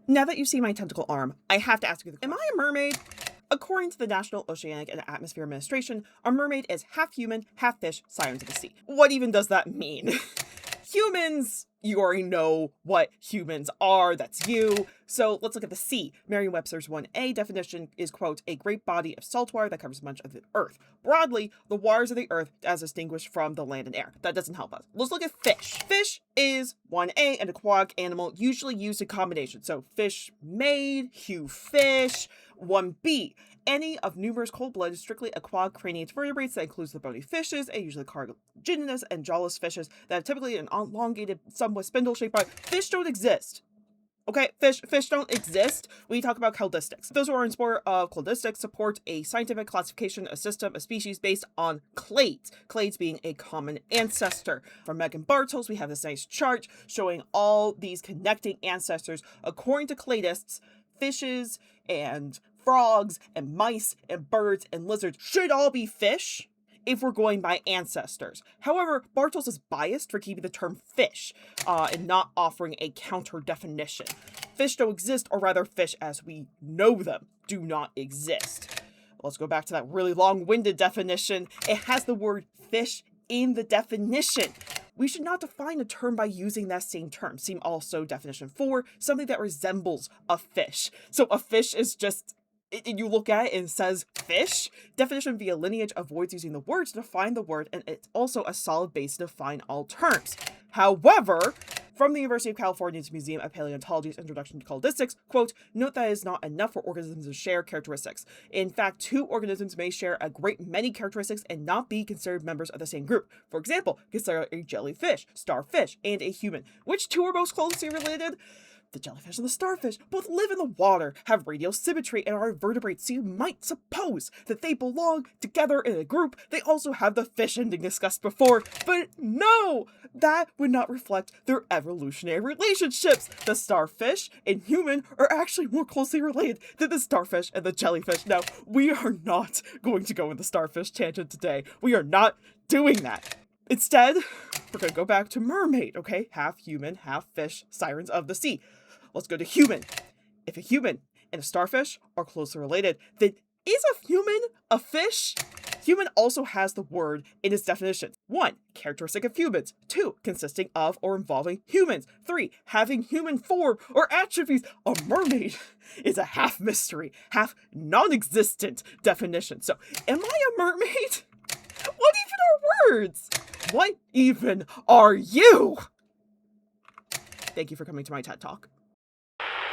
Now that you see my tentacle arm, I have to ask you, am I a mermaid? According to the National Oceanic and Atmospheric Administration, a mermaid is half human, half fish, sirens of the sea. What even does that mean? Humans, you already know what humans are, that's you. So let's look at the sea. Merriam-Webster's 1A definition is, quote, a great body of salt water that covers much of the earth. Broadly, the waters of the earth as distinguished from the land and air. That doesn't help us. Let's look at fish. Fish is 1A, an aquatic animal usually used in combination. So fish maid, hue fish. 1B, any of numerous cold-blooded, strictly aquatic craniate vertebrates that includes the bony fishes, and usually cartilaginous and jawless fishes that have typically an elongated, somewhat spindle-shaped body. Fish don't exist. Okay, fish don't exist. We talk about cladisticks. Those who are in support of cladisticks support a scientific classification, a system, a species based on clades. Clades being a common ancestor. From Megan Bartels, we have this nice chart showing all these connecting ancestors. According to cladists, fishes and frogs and mice and birds and lizards should all be fish if we're going by ancestors. However, Bartels is biased for keeping the term fish and not offering a counter definition. Fish don't exist, or rather fish as we know them do not exist. Let's go back to that really long-winded definition. It has the word fish in the definition. We should not define a term by using that same term. See also definition 4, something that resembles a fish. So a fish is just, you look at it and it says fish. Definition via lineage avoids using the word to define the word, and it's also a solid base to define all terms. However, from the University of California's Museum of Paleontology's Introduction to Cladistics, quote, note that it is not enough for organisms to share characteristics. In fact, two organisms may share a great many characteristics and not be considered members of the same group. For example, consider a jellyfish, starfish, and a human. Which two are most closely related? The jellyfish and the starfish both live in the water, have radial symmetry, and are vertebrates, so you might suppose that they belong together in a group. They also have the fish ending discussed before, but no! That would not reflect their evolutionary relationships. The starfish and human are actually more closely related than the starfish and the jellyfish. Now, we are not going to go in the starfish tangent today. We are not doing that. Instead, we're going to go back to mermaid, okay? Half human, half fish, sirens of the sea. Let's go to human. If a human and a starfish are closely related, then is a human a fish? Human also has the word in its definition. 1, characteristic of humans. 2, consisting of or involving humans. 3, having human form or attributes. A mermaid is a half mystery, half non-existent definition. So, am I a mermaid? What even are words? What even are you? Thank you for coming to my TED Talk.